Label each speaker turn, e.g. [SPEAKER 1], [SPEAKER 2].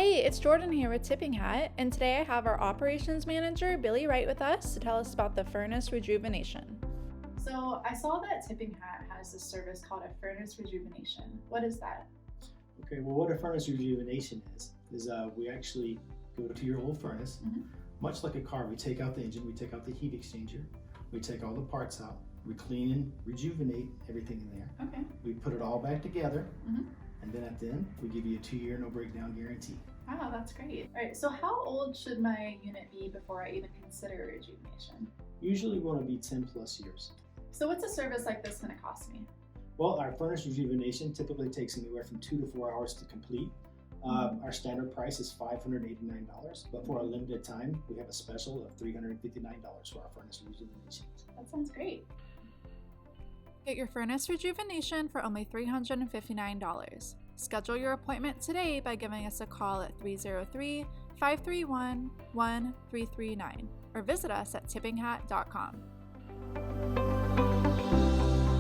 [SPEAKER 1] Hey, it's Jordan here with Tipping Hat, and today I have our operations manager, Billy Wright, with us to tell us about the furnace rejuvenation.
[SPEAKER 2] So I saw that Tipping Hat has this service called a furnace rejuvenation. What is that?
[SPEAKER 3] Okay, well, what a furnace rejuvenation is we actually go to your old furnace, much like a car. We take out the engine, we take out the heat exchanger, we take all the parts out, we clean and rejuvenate everything in there.
[SPEAKER 2] Okay.
[SPEAKER 3] We put it all back together, and then at the end, we give you a 2-year no breakdown guarantee.
[SPEAKER 2] Wow, that's great. All right, so how old should my unit be before I even consider rejuvenation?
[SPEAKER 3] Usually we want to be 10 plus years.
[SPEAKER 2] So what's a service like this going to cost me?
[SPEAKER 3] Well, our furnace rejuvenation typically takes anywhere from 2 to 4 hours to complete. Our standard price is $589, but for a limited time, we have a special of $359 for our furnace rejuvenation.
[SPEAKER 2] That sounds great.
[SPEAKER 1] Get your furnace rejuvenation for only $359. Schedule your appointment today by giving us a call at 303-531-1339 or visit us at tippinghat.com.